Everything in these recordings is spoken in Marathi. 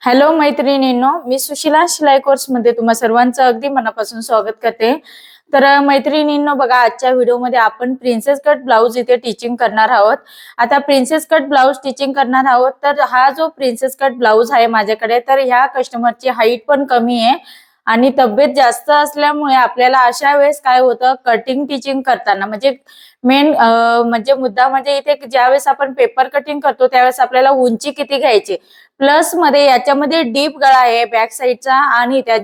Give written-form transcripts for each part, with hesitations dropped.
हॅलो मैत्रिणींनो, मी सुशिला शिलाई कोर्स मध्ये तुम्हा सर्वांचं अगदी मनापासून स्वागत करते. तर मैत्रिणींनो बघा, आजच्या व्हिडिओमध्ये आपण प्रिन्सेस कट ब्लाउज इथे टीचिंग करणार आहोत. आता प्रिन्सेस कट ब्लाउज टीचिंग करणार आहोत. तर हा जो प्रिन्सेस कट ब्लाउज आहे माझ्याकडे, तर ह्या कस्टमरची हाईट पण कमी आहे आणि तब्येत जास्त असल्यामुळे आपल्याला अशा वेळेस काय होतं, कटिंग टीचिंग करताना म्हणजे मेन म्हणजे मुद्दा म्हणजे इथे ज्यावेळेस आपण पेपर कटिंग करतो त्यावेळेस आपल्याला उंची किती घ्यायची, प्लस मध्ये याच्यामध्ये डीप गळा आहे बॅक साईडचा आणि त्या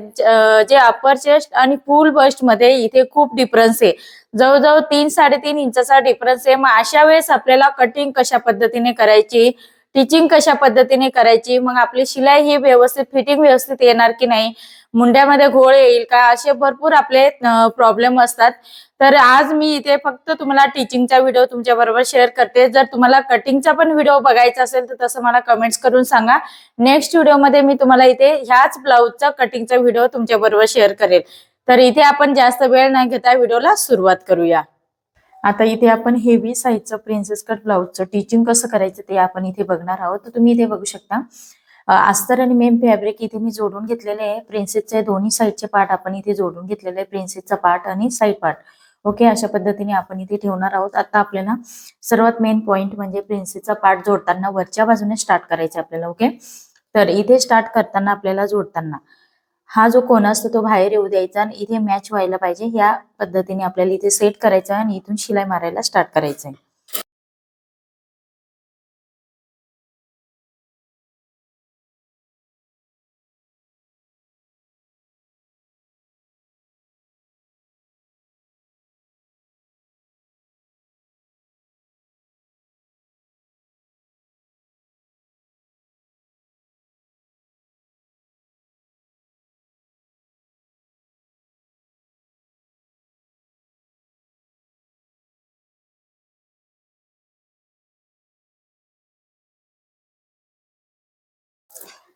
जे अपर चेस्ट आणि फुल बस्ट मध्ये इथे खूप डिफरन्स आहे. जवळजवळ 3-3.5 इंचाचा डिफरन्स आहे. मग अशा वेळेस आपल्याला कटिंग कशा पद्धतीने करायची, टिचिंग कशा पद्धतीने करायची, मग आपली शिलाई ही व्यवस्थित फिटिंग व्यवस्थित येणार की नाही, मुंड्यामध्ये घोळ येईल का, असे भरपूर आपले प्रॉब्लेम असतात. तर आज मी इथे फक्त तुम्हाला टीचिंगचा व्हिडिओ तुमच्या बरोबर शेअर करते. जर तुम्हाला कटिंगचा पण व्हिडिओ बघायचा असेल तर तसं मला कमेंट्स करून सांगा. नेक्स्ट व्हिडिओमध्ये मी तुम्हाला इथे ह्याच ब्लाउजचा कटिंगचा व्हिडिओ तुमच्या बरोबर शेअर करेल. तर इथे आपण जास्त वेळ नाही घेता व्हिडिओला सुरुवात करूया. आता इथे आपण हेवी साईजचं प्रिन्सेस कट ब्लाउजचं टीचिंग कसं करायचं ते आपण इथे बघणार आहोत. तर तुम्ही इथे बघू शकता अस्तर आणि मेन फॅब्रिक इथे मी जोडून घेतलेले आहे. प्रिन्सेसचे दोन्ही साईडचे पार्ट आपण इथे जोडून घेतलेले आहे, प्रिन्सेसचा पार्ट आणि साईड पार्ट. ओके, अशा पद्धतीने आपण इथे ठेवणार आहोत. आता आपल्याला सर्वात मेन पॉइंट म्हणजे प्रिन्सेसचा पार्ट जोडताना वरच्या बाजूने स्टार्ट करायचं आपल्याला. ओके, तर इथे स्टार्ट करताना आपल्याला जोडताना हा जो कोना असतो तो बाहेर येऊ द्यायचा आणि इथे मॅच व्हायला पाहिजे. या पद्धतीने आपल्याला इथे सेट करायचं आणि इथून शिलाई मारायला स्टार्ट करायचंय.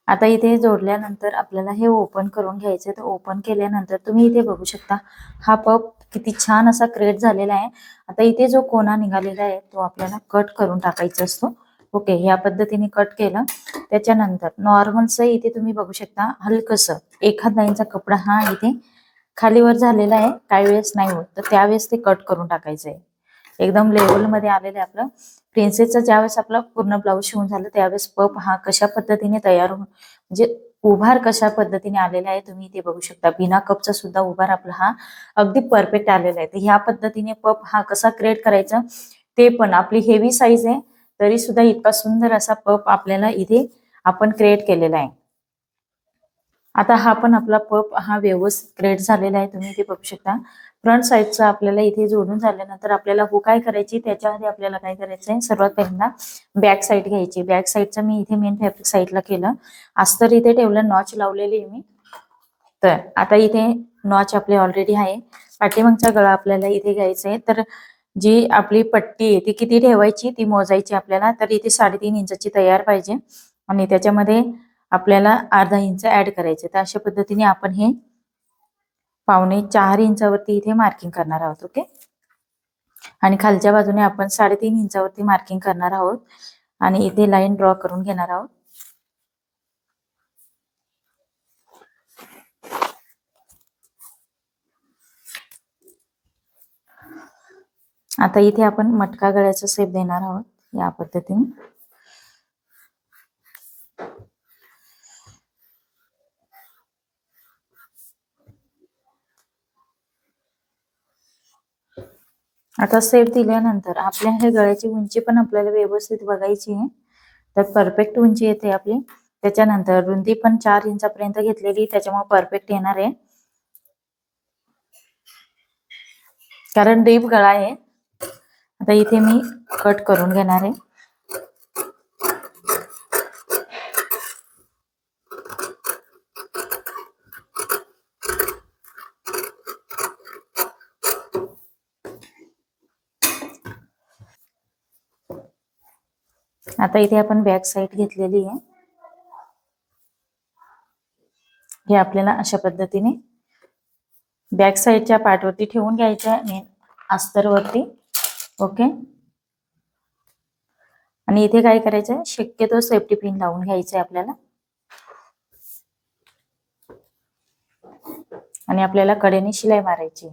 आता इथे जोडल्यानंतर आपल्याला हे ओपन करून घ्यायचं. तर ओपन केल्यानंतर तुम्ही इथे बघू शकता हा पप किती छान असा क्रिएट झालेला आहे. आता इथे जो कोना निघालेला आहे तो आपल्याला कट करून टाकायचा असतो. ओके, या पद्धतीने कट केलं. त्याच्यानंतर नॉर्मलचं इथे तुम्ही बघू शकता हलकसं एखाद लाईनचा कपडा हा इथे खालीवर झालेला आहे, काही वेळेस नाही होत, तर त्यावेळेस ते कट करून टाकायचं आहे. एकदम लेवल मध्ये आलेलं आहे आपलं प्रिन्सेसचा. ज्यावेळेस आपला पूर्ण ब्लाऊज शिवून झालं त्यावेळेस पप हा कशा पद्धतीने तयार होऊन म्हणजे उभार कशा पद्धतीने आलेला आहे तुम्ही इथे बघू शकता. बिना कपचा सुद्धा उभार आपला हा अगदी परफेक्ट आलेला आहे. तर ह्या पद्धतीने पप हा कसा क्रिएट करायचा, ते पण आपली हेवी साईज आहे तरी सुद्धा इतका सुंदर असा पप आपल्याला इथे आपण क्रिएट केलेला आहे. आता हा पण आपला पप हा व्यवस्थित क्रिएट झालेला आहे, तुम्ही इथे बघू शकता. फ्रंट साईडचा आपल्याला इथे जोडून झाल्यानंतर आपल्याला हो काय करायची, त्याच्या आधी आपल्याला काय करायचंय, सर्वात पहिल्यांदा बॅक साईड घ्यायची. बॅक साईडचं मी इथे मेन फॅब्रिक साईडला केलं, अस्तर इथे ठेवलं, नॉच लावलेली आहे मी. तर आता इथे नॉच आपले ऑलरेडी आहे. पाठीमागचा गळा आपल्याला इथे घ्यायचा आहे. तर जी आपली पट्टी आहे ती किती ठेवायची ती मोजायची आपल्याला. तर इथे 3.5 इंचाची तयार पाहिजे आणि त्याच्यामध्ये आपल्याला अर्धा इंच ऍड करायचे. तर अशा पद्धतीने आपण हे 4.25 इंचावरती इथे मार्किंग करणार आहोत. ओके, आणि खालच्या बाजूने आपण 3.5 इंचावरती मार्किंग करणार आहोत आणि इथे लाईन ड्रॉ करून घेणार आहोत. आता इथे आपण मटका गळ्याचा शेप देणार आहोत या पद्धतीने. आता शेप दिल्यानंतर आपल्या हे गळ्याची उंची पण आपल्याला व्यवस्थित बघायची आहे. तर परफेक्ट उंची येते आपली. त्याच्यानंतर रुंदी पण 4 इंचापर्यंत घेतलेली, त्याच्यामुळे परफेक्ट येणार आहे. कारण डीप गळा आहे. आता इथे मी कट करून घेणार आहे. आता इथे आपण बॅक साईड घेतलेली आहे. हे आपल्याला अशा पद्धतीने बॅक साईडच्या पार्टवरती ठेवून घ्यायचं आहे अस्तरवरती. ओके, आणि इथे काय करायचं, शक्यतो सेफ्टी पिन लावून घ्यायचंय आपल्याला. आणि आपल्याला कडेने शिलाई मारायची.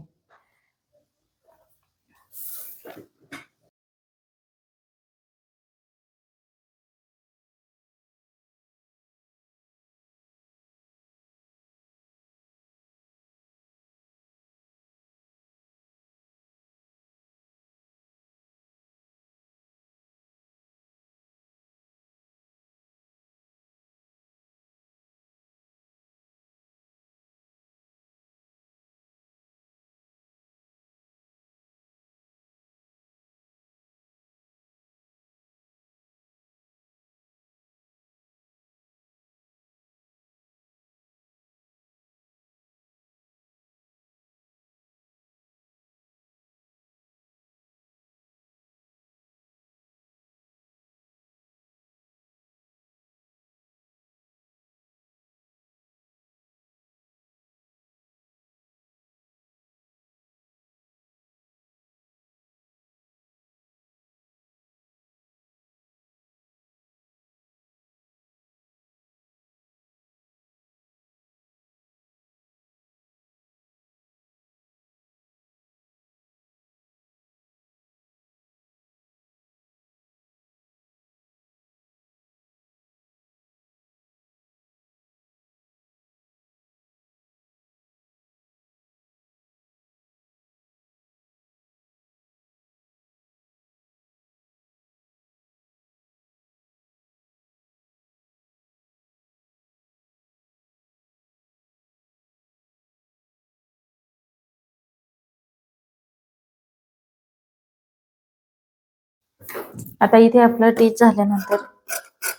आता इथे आपलं टीच झाल्यानंतर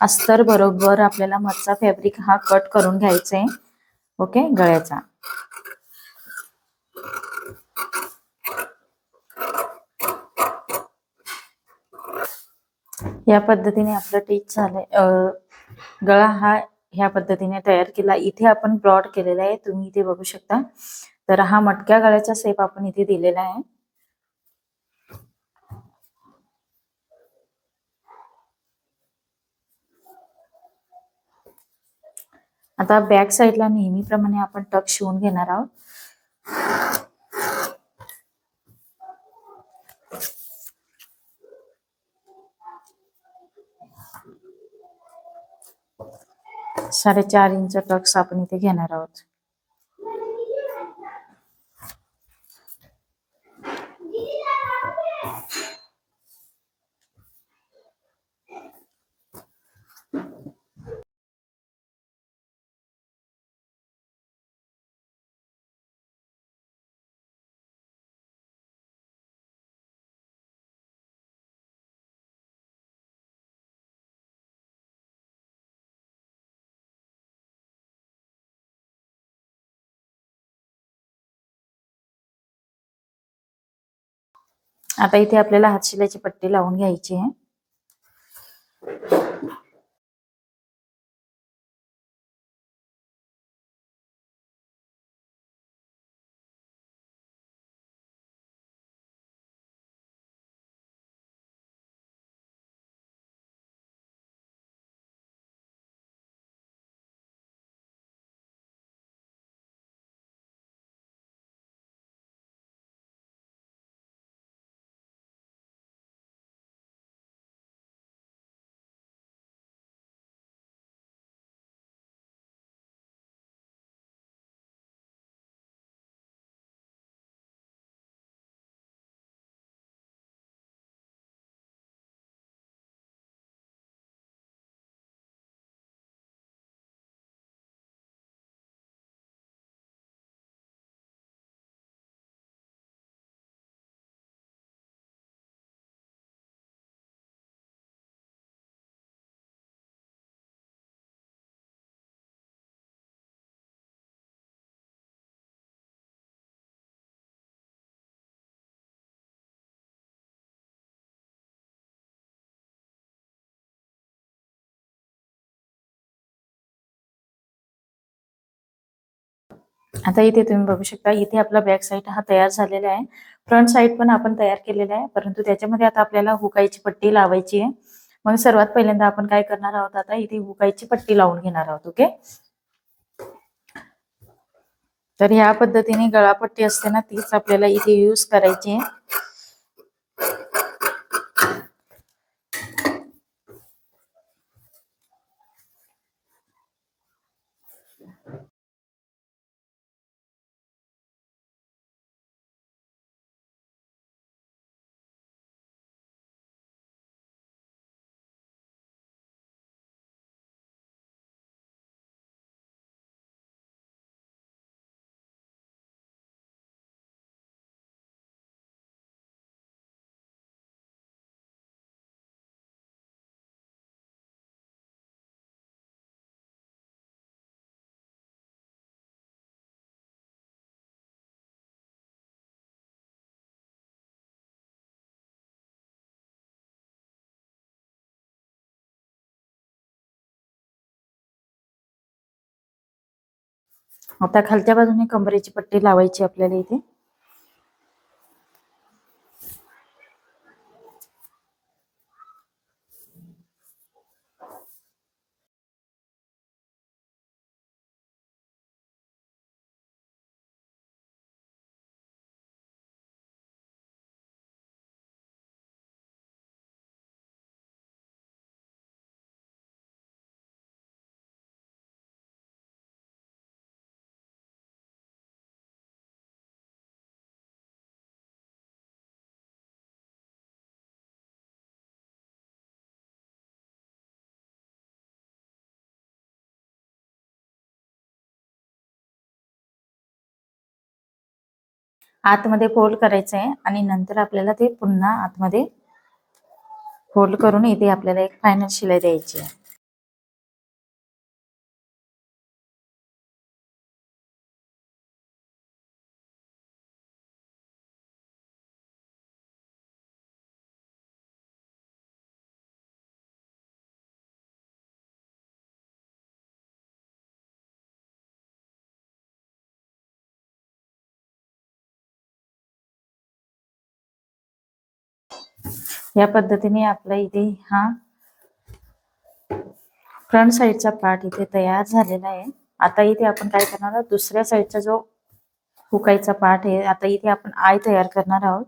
अस्तर बरोबर आपल्याला मधचा फॅब्रिक हा कट करून घ्यायचा आहे. ओके, गळ्याचा. या पद्धतीने आपलं टीच झालंय. गळा हा ह्या पद्धतीने तयार केला. इथे आपण ब्रॉड केलेला आहे, तुम्ही इथे बघू शकता. तर हा मटक्या गळ्याचा शेप आपण इथे दिलेला आहे. आता बॅक साईडला नेहमीप्रमाणे आपण टक शिवून घेणार आहोत. साडेचार इंच टक्स आपण इथे घेणार आहोत. आता इथे आपल्याला हातशिलाईची पट्टी लावून घ्यायची आहे. आता इथे तुम्ही बघू शकता, इथे आपला बॅक साईड हा तयार झालेला आहे. फ्रंट साईड पण आपण तयार केलेला आहे, परंतु त्याच्यामध्ये आता आपल्याला हुकाईची पट्टी लावायची आहे. मग सर्वात पहिल्यांदा आपण काय करणार आहोत, आता इथे हुकाईची पट्टी लावून घेणार आहोत. ओके, तर ह्या पद्धतीने गळापट्टी असते ना, तीच आपल्याला इथे यूज करायची आहे. आता खालच्या बाजूने कंबरेची पट्टी लावायची आपल्याला इथे. आतमध्ये फोल्ड करायचं आहे आणि नंतर आपल्याला ते पुन्हा आतमध्ये फोल्ड करून इथे आपल्याला एक फायनल शिलाई द्यायची आहे. या पद्धतीने आपला इथे हा फ्रंट साइडचा पार्ट इथे तयार झालेला आहे. आता इथे आपण काय करणार आहोत, दुसऱ्या साइडचा जो हुकायचा पार्ट आहे, आता इथे आपण आय तयार करणार आहोत.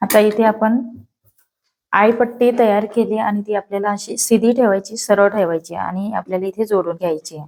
आता इथे आपण आय पट्टी तयार केली आणि ती आपल्याला अशी सीधी ठेवायची, सरळ ठेवायची आणि आपल्याला इथे जोडून घ्यायची आहे.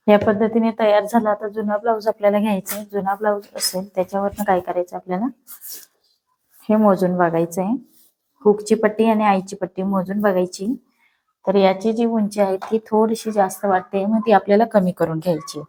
या पद्धतीने तयार झाला. आता जुना ब्लाऊज आपल्याला घ्यायचा आहे. जुना ब्लाऊज असेल त्याच्यावरनं काय करायचं आपल्याला, हे मोजून बघायचं आहे. हुकची पट्टी आणि आईची पट्टी मोजून बघायची. तर याची जी उंची आहे ती थोडीशी जास्त वाटते, मग ती आपल्याला कमी करून घ्यायची.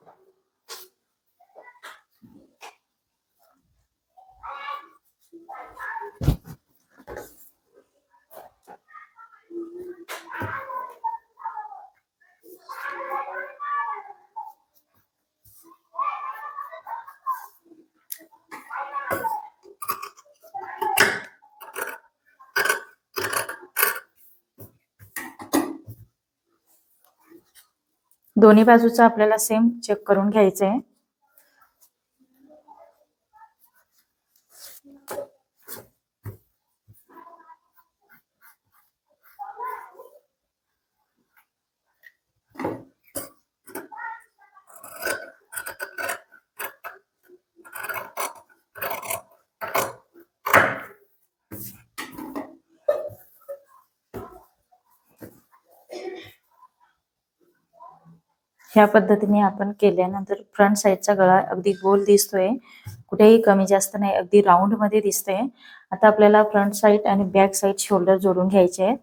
दोन्ही बाजूचा आपल्याला सेम चेक करून घ्यायचं आहे. ह्या पद्धतीने आपण केल्यानंतर फ्रंट साईडचा गळा अगदी गोल दिसतोय, कुठेही कमी जास्त नाही, अगदी राऊंड मध्ये दिसतोय. आता आपल्याला फ्रंट साईड आणि बॅक साईड शोल्डर जोडून घ्यायचे आहेत.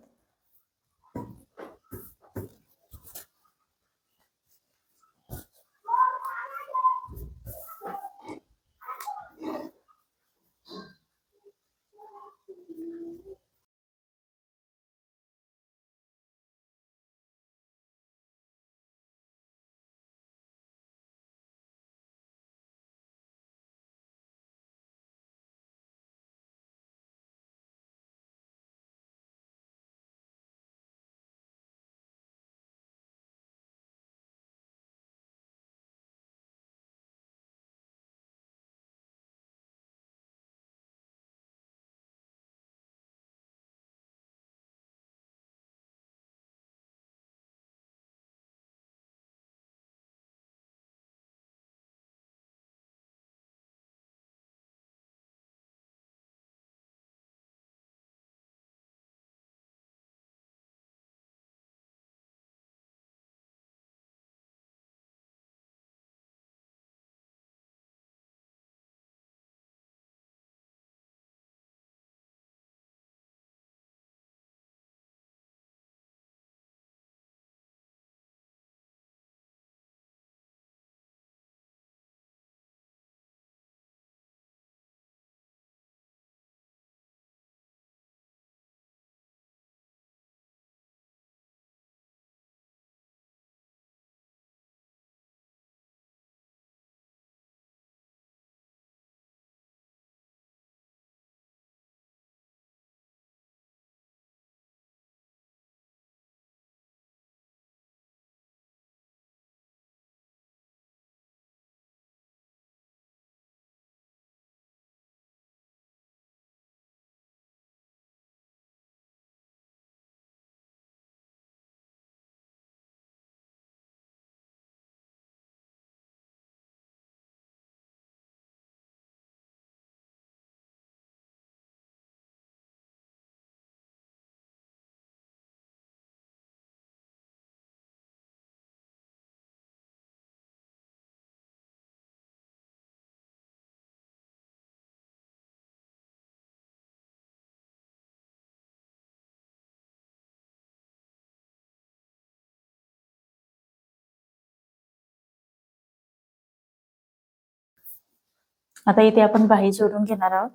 आता इथे आपण बाही जोडून घेणार आहोत.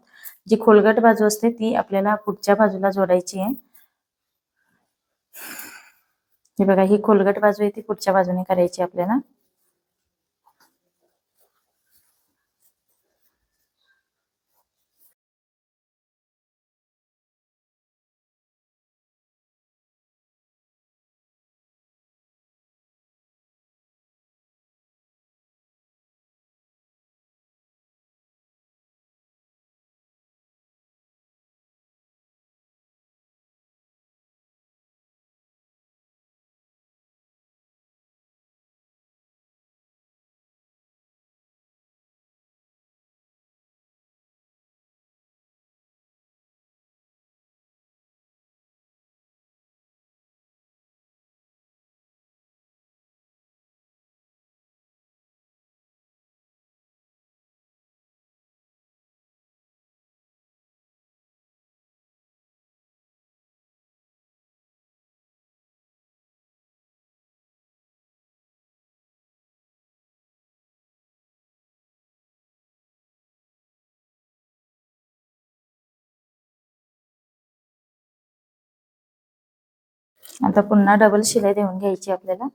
जी खोलगट बाजू असते ती आपल्याला पुढच्या बाजूला जोडायची आहे. हे बघा, ही खोलगट बाजू आहे ती पुढच्या बाजूने करायची आपल्याला. आता पुन्हा डबल शिलाई देऊन घ्यायची आपल्याला.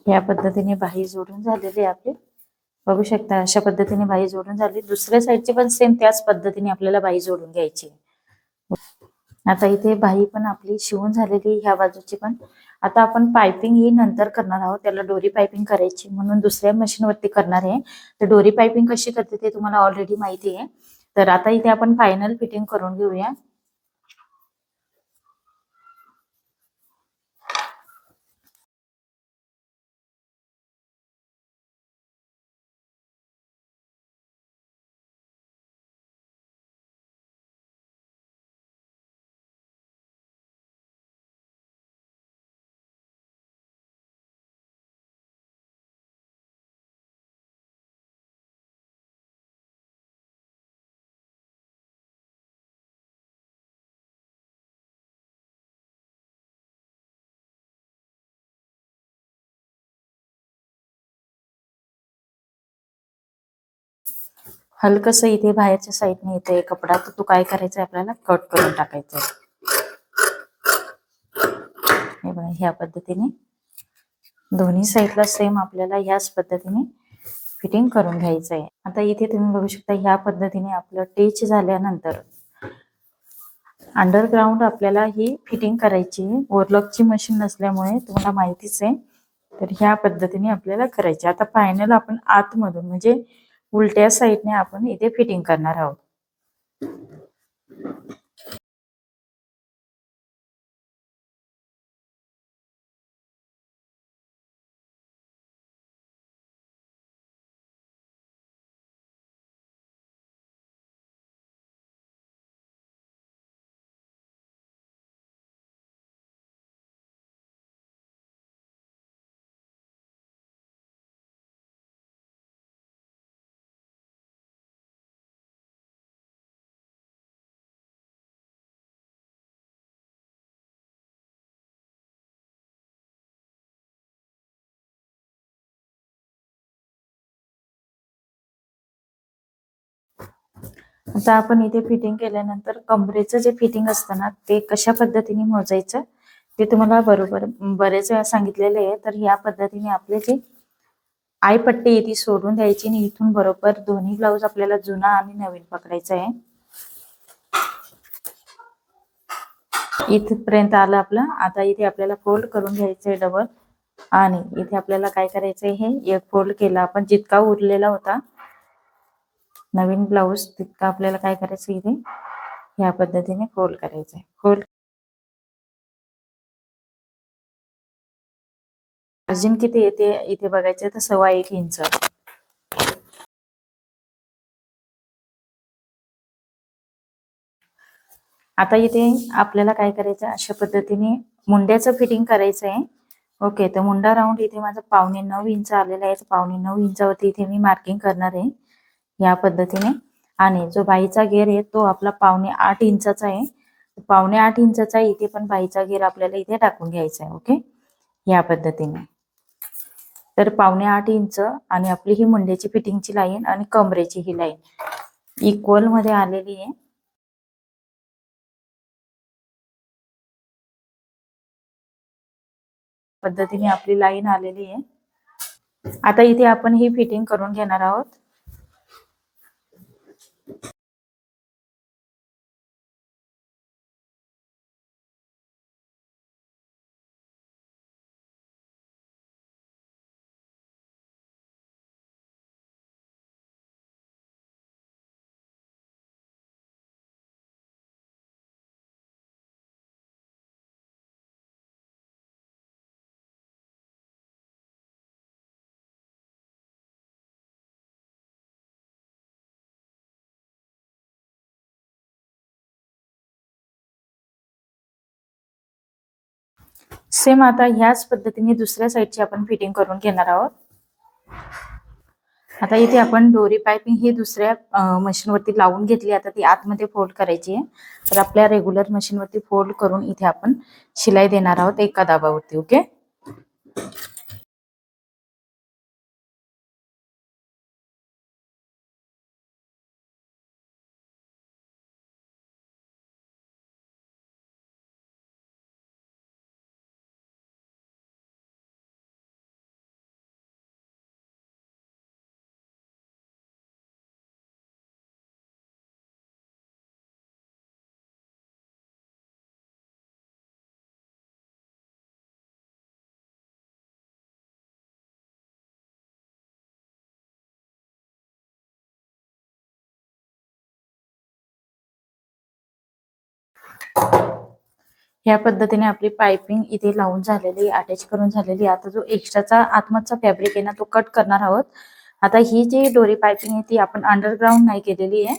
या पद्धतीने बाही जोडून झालेली आहे आपली. बघू शकता अशा पद्धतीने बाही जोडून झाली. दुसऱ्या साईडची पण सेम त्याच पद्धतीने आपल्याला बाही जोडून घ्यायची. आता इथे बाही पण आपली शिवून झालेली ह्या बाजूची पण. आता आपण पायपिंग ही नंतर करणार आहोत. त्याला डोरी पायपिंग करायची म्हणून दुसऱ्या मशीन वरती करणार आहे. तर डोरी पायपिंग कशी करते ते तुम्हाला ऑलरेडी माहिती आहे. तर आता इथे आपण फायनल फिटिंग करून घेऊया. हलकसं इथे बाहेरच्या साईडने येते कपडा, तर तो काय करायचा आपल्याला कट करून टाकायचा. हे बघा ह्या पद्धतीने दोन्ही साईडला सेम आपल्याला ह्याच पद्धतीने फिटिंग करून घ्यायचं आहे. आता इथे तुम्ही बघू शकता ह्या पद्धतीने आपलं टेच झाल्यानंतर अंडरग्राऊंड आपल्याला ही फिटिंग करायची. ओव्हरलॉकची मशीन नसल्यामुळे तुम्हाला माहितीच आहे. तर ह्या पद्धतीने आपल्याला करायची. आता फायनल आपण आतमधून म्हणजे उलट्या साईडने आपण इथे फिटिंग करणार आहोत. आता आपण इथे फिटिंग केल्यानंतर कमरेचं जे फिटिंग असतं ना ते कशा पद्धतीने मोजायचं ते तुम्हाला बरोबर बरेच वेळा सांगितलेले आहे. तर ह्या पद्धतीने आपले जे आयपट्टी आहे ती सोडून द्यायची आणि इथून बरोबर दोन्ही ब्लाऊज आपल्याला जुना आणि नवीन पकडायचा आहे. इथपर्यंत आलं आपलं. आता इथे आपल्याला फोल्ड करून घ्यायचंय डबल आणि इथे आपल्याला काय करायचंय, हे एक फोल्ड केला आपण जितका उरलेला होता नवीन ब्लाऊज तितका आपल्याला काय करायचं इथे ह्या पद्धतीने फोल्ड करायचंय. फोल्ड मार्जिन किती येते इथे बघायचं तर 1.25 इंच. आता इथे आपल्याला काय करायचं अशा पद्धतीने मुंड्याचं फिटिंग करायचं आहे. ओके, तर मुंडा राऊंड इथे माझा 9.25 इंच आलेला आहे. 9.25 इंचावरती इथे मी मार्किंग करणार आहे या पद्धतीने. आणि जो बाईचा घेर आहे तो आपला 7.25 इंचाचा आहे. 7.25 इंचाचा इथे पण बाईचा घेर आपल्याला इथे टाकून घ्यायचा आहे. ओके, या पद्धतीने. तर 7.25 इंच आणि आपली ही मुंड्याची फिटिंगची लाईन आणि कमरेची ही लाईन इक्वल मध्ये आलेली आहे. पद्धतीने आपली लाईन आलेली आहे. आता इथे आपण ही फिटिंग करून घेणार आहोत. सेम आता ह्याच पद्धतीने दुसऱ्या साईडची आपण फिटिंग करून घेणार आहोत. आता इथे आपण दोरी पाइपिंग ही दुसऱ्या मशीनवरती लावून घेतली. आता ती आतमध्ये फोल्ड करायची आहे. तर आपल्या रेग्युलर मशीनवरती फोल्ड करून इथे आपण शिलाई देणार आहोत एका दाबावरती. ओके. ह्या पद्धतीने आपली पाइपिंग इथे लावून झालेली, अटॅच करून झालेली. आता जो एक्स्ट्राचा आतमधचा फॅब्रिक आहे ना तो कट करणार आहोत. आता ही जी दोरी पाइपिंग आहे ती आपण अंडरग्राउंड नाही केलेली आहे,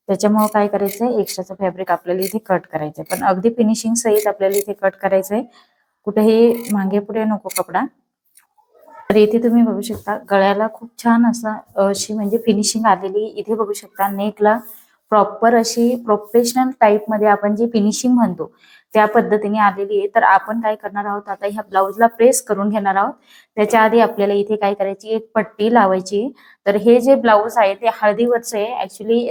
त्याच्यामुळे काय करायचंय, एक्स्ट्राचं फॅब्रिक आपल्याला इथे कट करायचंय. पण अगदी फिनिशिंग सहित आपल्याला इथे कट करायचंय, कुठेही मागे पुढे नको कपडा. तर इथे तुम्ही बघू शकता गळ्याला खूप छान अशी म्हणजे फिनिशिंग आलेली. इथे बघू शकता नेकला प्रॉपर अशी प्रोफेशनल टाईप मध्ये आपण जी फिनिशिंग म्हणतो त्या पद्धतीने आलेली आहे. तर आपण काय करणार आहोत, आता ह्या ब्लाऊजला प्रेस करून घेणार आहोत. त्याच्या आधी आपल्याला इथे काय करायची, एक पट्टी लावायची. तर हे जे ब्लाऊज आहे ते हळदीवरचे आहे. ऍक्च्युली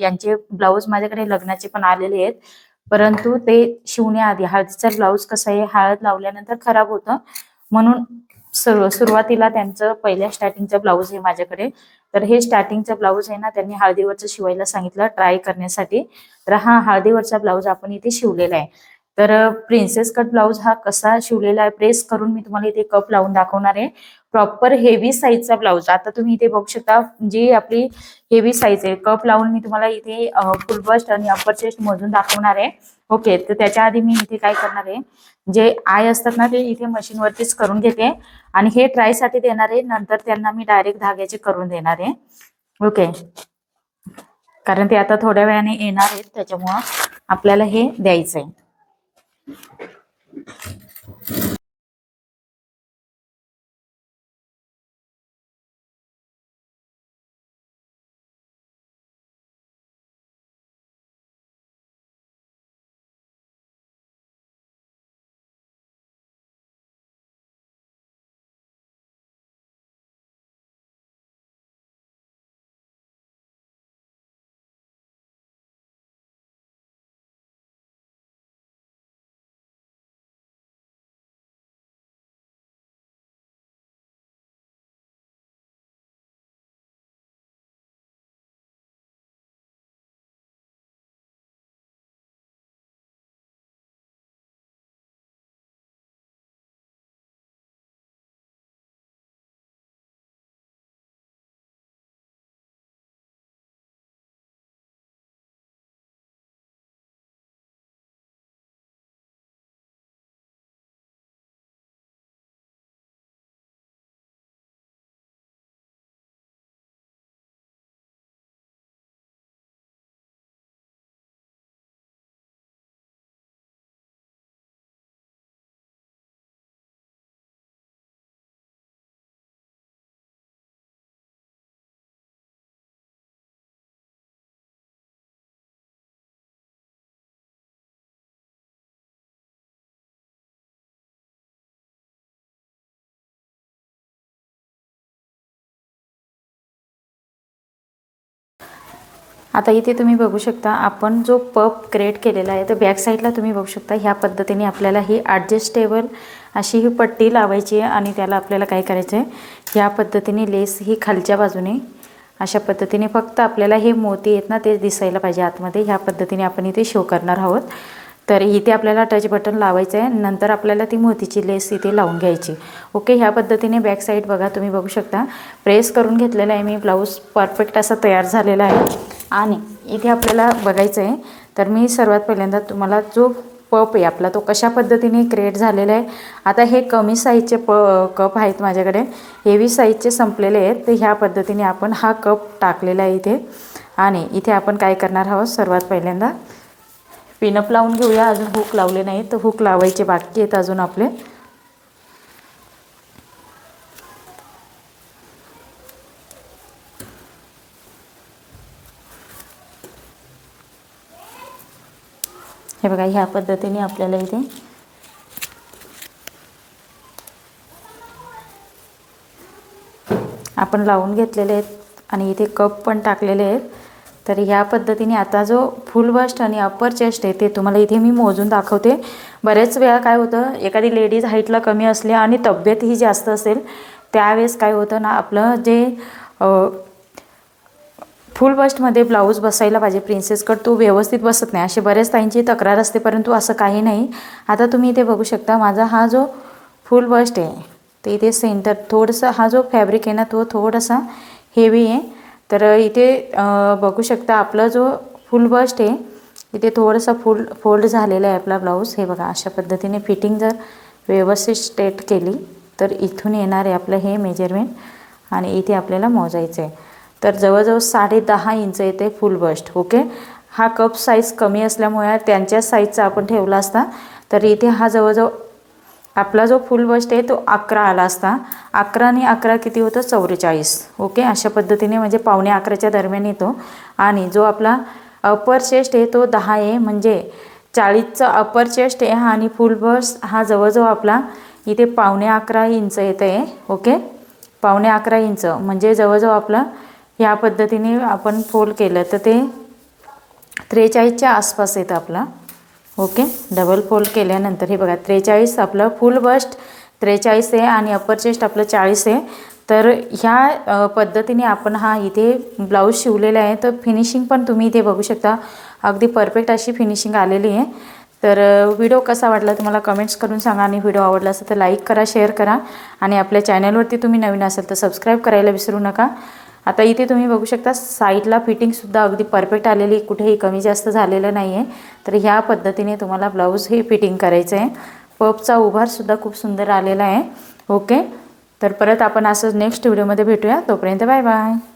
यांचे ब्लाऊज माझ्याकडे लग्नाचे पण आलेले आहेत, परंतु ते शिवण्याआधी हळदीचा ब्लाऊज कसा आहे, हळद लावल्यानंतर खराब होतं, म्हणून सुरुवातीला त्यांचं पहिल्या स्टार्टिंगचं ब्लाऊज आहे माझ्याकडे. तर हे स्टार्टिंगचं ब्लाऊज आहे ना त्यांनी हळदीवरचं शिवायला सांगितलं ट्राय करण्यासाठी. तर हा हळदीवरचा ब्लाऊज आपण इथे शिवलेला आहे. तर प्रिन्सेस कट ब्लाऊज हा कसा शिवलेला आहे प्रेस करून मी तुम्हाला इथे कप लावून दाखवणार आहे. प्रॉपर हेवी साईजचा ब्लाऊज. आता तुम्ही इथे बघू शकता जी आपली हेवी साईज आहे, कप लावून मी तुम्हाला इथे फुल बस्ट आणि अप्पर चेस्ट मोजून दाखवणार आहे. ओके. तर त्याच्या आधी मी इथे काय करणार आहे, जे आय असतात ना ते इथे मशीनवरतीच करून घेते आणि हे ट्राय साठी देणार आहे. नंतर त्यांना मी डायरेक्ट धाग्याचे करून देणार आहे. ओके. कारण ते आता थोड्या वेळाने येणार आहेत, त्याच्यामुळं आपल्याला हे द्यायचंय. आता इथे तुम्ही बघू शकता आपण जो पप क्रिएट केलेला आहे, तर बॅक साईडला तुम्ही बघू शकता ह्या पद्धतीने आपल्याला ही ॲडजस्टेबल अशी ही पट्टी लावायची आहे आणि त्याला आपल्याला काय करायचं आहे, ह्या पद्धतीने लेस ही खालच्या बाजूने अशा पद्धतीने फक्त आपल्याला हे मोती आहेत ना ते दिसायला पाहिजे आतमध्ये. ह्या पद्धतीने आपण इथे शो करणार आहोत. तर इथे आपल्याला टच बटन लावायचं आहे, नंतर आपल्याला ती मोतीची लेस इथे लावून घ्यायची. ओके. ह्या पद्धतीने बॅक साईड बघा तुम्ही बघू शकता प्रेस करून घेतलेला आहे मी. ब्लाऊज परफेक्ट असा तयार झालेला आहे आणि इथे आपल्याला बघायचं आहे. तर मी सर्वात पहिल्यांदा तुम्हाला जो पप आहे आपला तो कशा पद्धतीने क्रिएट झालेला आहे. आता हे कमी साईजचे कप आहेत माझ्याकडे, हेवी साईजचे संपलेले आहेत. तर ह्या पद्धतीने आपण हा कप टाकलेला आहे इथे आणि इथे आपण काय करणार आहोत, सर्वात पहिल्यांदा पिनअप लावून घेऊया. अजून हुक लावले नाही, तर हुक लावायचे बाकी आहेत अजून आपले. हे बघा, ह्या पद्धतीने आपल्याला इथे आपण लावून घेतलेले आहेत आणि इथे कप पण टाकलेले आहेत. तर ह्या पद्धतीने आता जो फुल बस्ट आणि अप्पर चेस्ट आहे ते तुम्हाला इथे मी मोजून दाखवते. बरेच वेळा काय होतं, एखादी लेडीज हाईटला कमी असली आणि तब्येत ही जास्त असेल, त्यावेळेस काय होतं ना, आपलं जे फुल बस्टमध्ये ब्लाऊज बसायला पाहिजे प्रिन्सेस कट, तो व्यवस्थित बसत नाही, अशी बऱ्याच ताईंची तक्रार असते. परंतु असं काही नाही. आता तुम्ही इथे बघू शकता, माझा हा जो फुल बस्ट आहे ते इथे सेंटर थोडंसं, हा जो फॅब्रिक आहे ना तो थोडासा हेवी आहे. तर इथे बघू शकता आपला जो फुल बस्ट आहे इथे थोडंसं फोल्ड झालेला आहे आपला ब्लाऊज. हे बघा, अशा पद्धतीने फिटिंग जर व्यवस्थित स्ट्रेट केली तर इथून येणार आहे आपलं हे मेजरमेंट आणि इथे आपल्याला मोजायचं आहे. तर जवळजवळ 10.5 इंच येते फुल बस्ट. ओके, हा कप साईज कमी असल्यामुळे त्यांच्याच साईजचा आपण ठेवला असता, तर इथे हा जवळजवळ आपला जो फुल बस्ट आहे तो 11 आला असता. 11 आणि 11 किती होतं, 44. ओके, अशा पद्धतीने म्हणजे 11:15 दरम्यान येतो. आणि जो आपला अप्पर चेस्ट आहे तो 10 आहे, म्हणजे 40चा अप्पर चेस्ट आहे आणि फुल बस्ट हा जवळजवळ आपला इथे 11.15 इंच येत आहे. ओके, 11.15 इंच म्हणजे जवळजवळ आपला ह्या पद्धतीने आपण फोल्ड केलं तर ते 43च्या आसपास येतं आपला. ओके, डबल फोल्ड केल्यानंतर हे बघा 43 आपलं फुल बस्ट 43 आहे आणि अप्पर चेस्ट आपलं 40 आहे. तर ह्या पद्धतीने आपण हा इथे ब्लाऊज शिवलेला आहे. तर फिनिशिंग पण तुम्ही इथे बघू शकता, अगदी परफेक्ट अशी फिनिशिंग आलेली आहे. तर व्हिडिओ कसा वाटला तुम्हाला कमेंट्स करून सांगा आणि व्हिडिओ आवडला असेल तर लाईक करा, शेअर करा आणि आपल्या चॅनलवरती तुम्ही नवीन असाल तर सबस्क्राईब करायला विसरू नका. आता इथे तुम्ही बघू शकता साईडला फिटिंगसुद्धा अगदी परफेक्ट आलेली, कुठेही कमी जास्त झालेलं नाही आहे. तर ह्या पद्धतीने तुम्हाला ब्लाऊज हे फिटिंग करायचं आहे. पफचा उभारसुद्धा खूप सुंदर आलेला आहे. ओके, तर परत आपण असं नेक्स्ट व्हिडिओमध्ये भेटूया. तोपर्यंत बाय बाय.